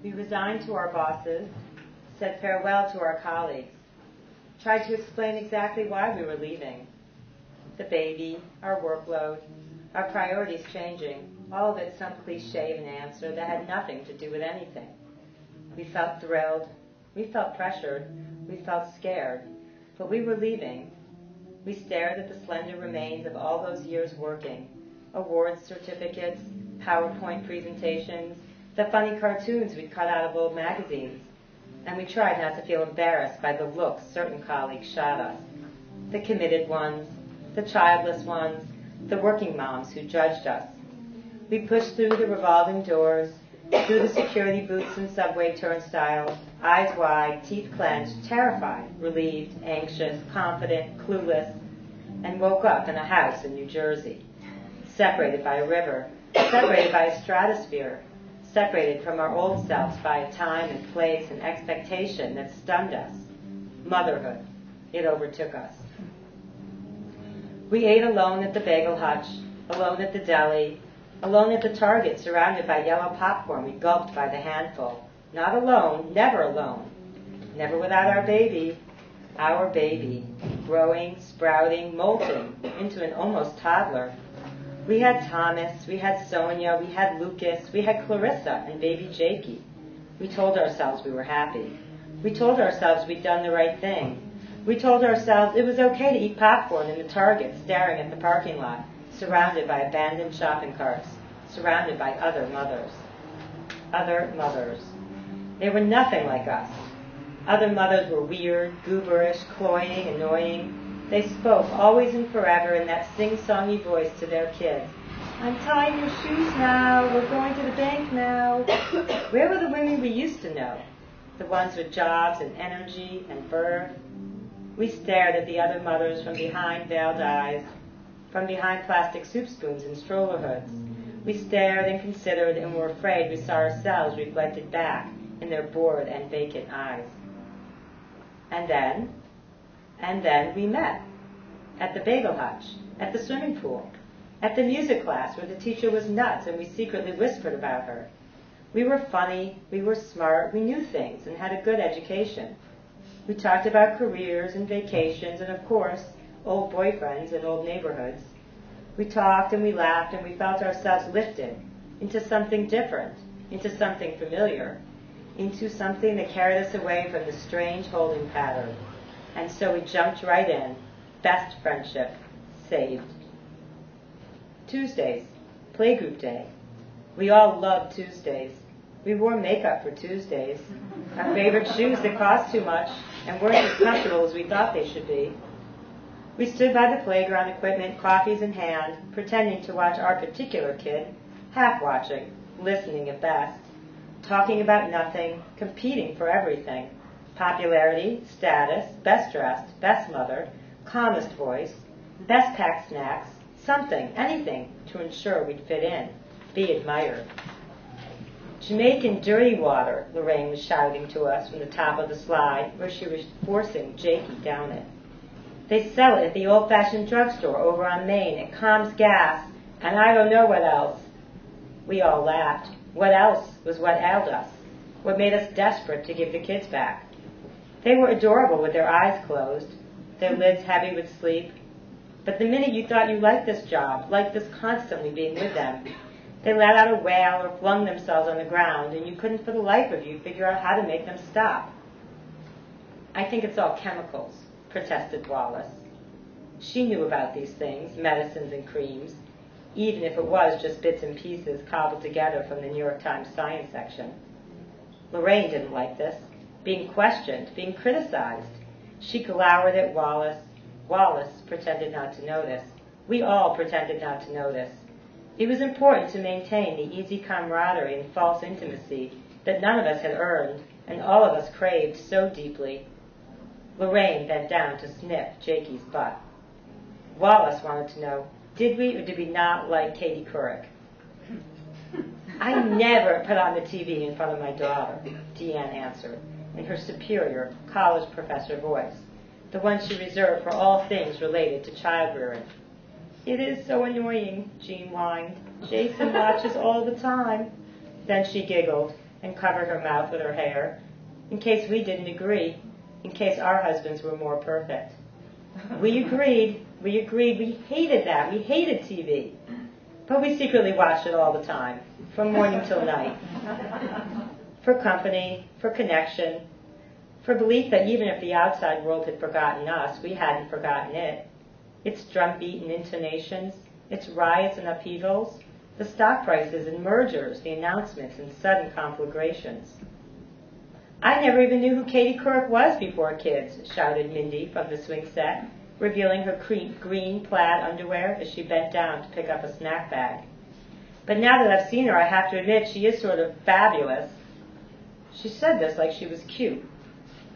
We resigned to our bosses, said farewell to our colleagues, tried to explain exactly why we were leaving. The baby, our workload, our priorities changing, all of it some cliche of an answer that had nothing to do with anything. We felt thrilled, we felt pressured, we felt scared, but we were leaving. We stared at the slender remains of all those years working, awards certificates, PowerPoint presentations, the funny cartoons we'd cut out of old magazines, and we tried not to feel embarrassed by the looks certain colleagues shot us. The committed ones, the childless ones, the working moms who judged us. We pushed through the revolving doors, through the security booths and subway turnstiles, eyes wide, teeth clenched, terrified, relieved, anxious, confident, clueless, and woke up in a house in New Jersey, separated by a river, separated by a stratosphere, separated from our old selves by a time and place and expectation that stunned us. Motherhood. It overtook us. We ate alone at the bagel hutch, alone at the deli, alone at the Target, surrounded by yellow popcorn we gulped by the handful. Not alone, never alone. Never without our baby, growing, sprouting, molting into an almost toddler. We had Thomas, we had Sonia, we had Lucas, we had Clarissa and baby Jakey. We told ourselves we were happy. We told ourselves we'd done the right thing. We told ourselves it was okay to eat popcorn in the Target, staring at the parking lot, surrounded by abandoned shopping carts, surrounded by other mothers. Other mothers. They were nothing like us. Other mothers were weird, gooberish, cloying, annoying. They spoke, always and forever, in that sing-songy voice to their kids. I'm tying your shoes now. We're going to the bank now. Where were the women we used to know? The ones with jobs and energy and birth. We stared at the other mothers from behind veiled eyes, from behind plastic soup spoons and stroller hoods. We stared and considered and were afraid we saw ourselves reflected back in their bored and vacant eyes. And then we met. At the bagel hutch, at the swimming pool, at the music class where the teacher was nuts and we secretly whispered about her. We were funny, we were smart, we knew things and had a good education. We talked about careers and vacations and, of course, old boyfriends and old neighborhoods. We talked and we laughed and we felt ourselves lifted into something different, into something familiar, into something that carried us away from the strange holding pattern. And so we jumped right in. Best friendship. Saved. Tuesdays. Playgroup day. We all loved Tuesdays. We wore makeup for Tuesdays. Our favorite shoes that cost too much and weren't as comfortable as we thought they should be. We stood by the playground equipment, coffees in hand, pretending to watch our particular kid, half watching, listening at best, talking about nothing, competing for everything. Popularity, status, best dressed, best mother, calmest voice, best packed snacks, something, anything to ensure we'd fit in, be admired. Jamaican dirty water, Lorraine was shouting to us from the top of the slide where she was forcing Jakey down it. They sell it at the old-fashioned drugstore over on Main. It calms gas, and I don't know what else. We all laughed. What else was what ailed us, what made us desperate to give the kids back. They were adorable with their eyes closed, their lids heavy with sleep. But the minute you thought you liked this job, liked this constantly being with them, they let out a wail or flung themselves on the ground, and you couldn't for the life of you figure out how to make them stop. I think it's all chemicals, protested Wallace. She knew about these things, medicines and creams, even if it was just bits and pieces cobbled together from the New York Times science section. Lorraine didn't like this, being questioned, being criticized. She glowered at Wallace. Wallace pretended not to notice. We all pretended not to notice. It was important to maintain the easy camaraderie and false intimacy that none of us had earned and all of us craved so deeply. Lorraine bent down to sniff Jakey's butt. Wallace wanted to know, did we or did we not like Katie Couric? I never put on the TV in front of my daughter, Deanne answered, in her superior college professor voice, the one she reserved for all things related to child-rearing. It is so annoying, Jean whined. Jason watches all the time. Then she giggled. and covered her mouth with her hair, in case we didn't agree, in case our husbands were more perfect. We agreed, we hated that, we hated TV. But we secretly watched it all the time, from morning till night. For company, for connection, for belief that even if the outside world had forgotten us, we hadn't forgotten it. Its drumbeat and intonations, its riots and upheavals, the stock prices and mergers, the announcements and sudden conflagrations. I never even knew who Katie Couric was before kids, shouted Mindy from the swing set, revealing her green plaid underwear as she bent down to pick up a snack bag. But now that I've seen her, I have to admit she is sort of fabulous. She said this like she was cute.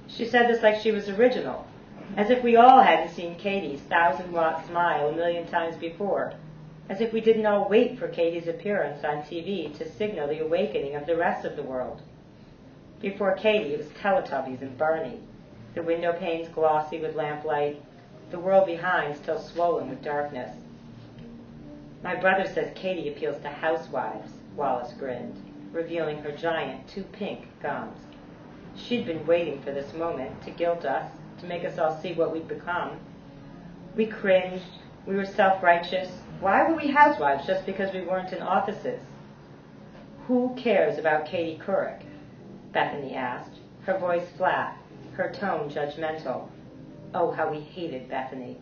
She said this like she was original, as if we all hadn't seen Katie's 1,000-watt smile a million times before, as if we didn't all wait for Katie's appearance on TV to signal the awakening of the rest of the world. Before Katie, it was Teletubbies and Barney, the window panes glossy with lamplight, the world behind still swollen with darkness. My brother says Katie appeals to housewives, Wallace grinned, revealing her giant, too pink gums. She'd been waiting for this moment to guilt us, to make us all see what we'd become. We cringed. We were self-righteous. Why were we housewives just because we weren't in offices? Who cares about Katie Couric? Bethany asked, her voice flat, her tone judgmental. Oh, how we hated Bethany.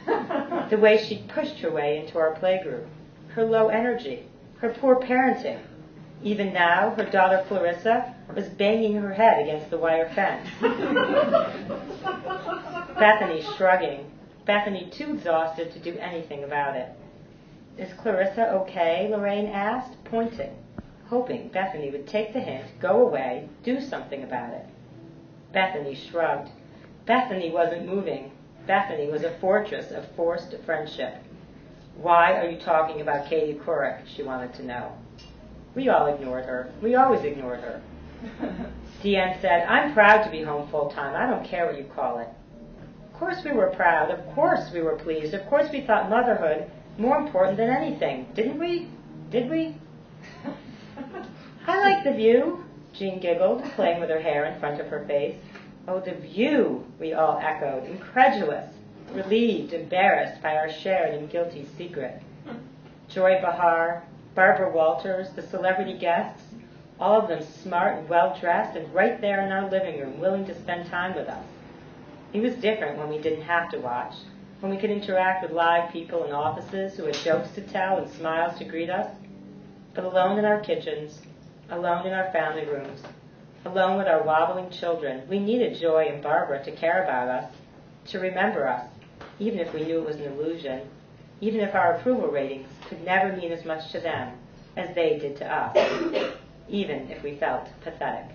The way she pushed her way into our playgroup, her low energy, her poor parenting. Even now, her daughter Clarissa was banging her head against the wire fence. Bethany shrugging, Bethany too exhausted to do anything about it. Is Clarissa okay? Lorraine asked, pointing, hoping Bethany would take the hint, go away, do something about it. Bethany shrugged. Bethany wasn't moving. Bethany was a fortress of forced friendship. Why are you talking about Katie Couric? She wanted to know. We all ignored her. We always ignored her. Deanne said, I'm proud to be home full-time. I don't care what you call it. Of course we were proud. Of course we were pleased. Of course we thought motherhood more important than anything. Didn't we? Did we? I like the view, Jean giggled, playing with her hair in front of her face. Oh, the view, we all echoed, incredulous, relieved, embarrassed by our shared and guilty secret. Joy Behar, Barbara Walters, the celebrity guests, all of them smart and well-dressed and right there in our living room, willing to spend time with us. It was different when we didn't have to watch, when we could interact with live people in offices who had jokes to tell and smiles to greet us. But alone in our kitchens, alone in our family rooms, alone with our wobbling children, we needed Joy and Barbara to care about us, to remember us, even if we knew it was an illusion, even if our approval ratings could never mean as much to them as they did to us, even if we felt pathetic.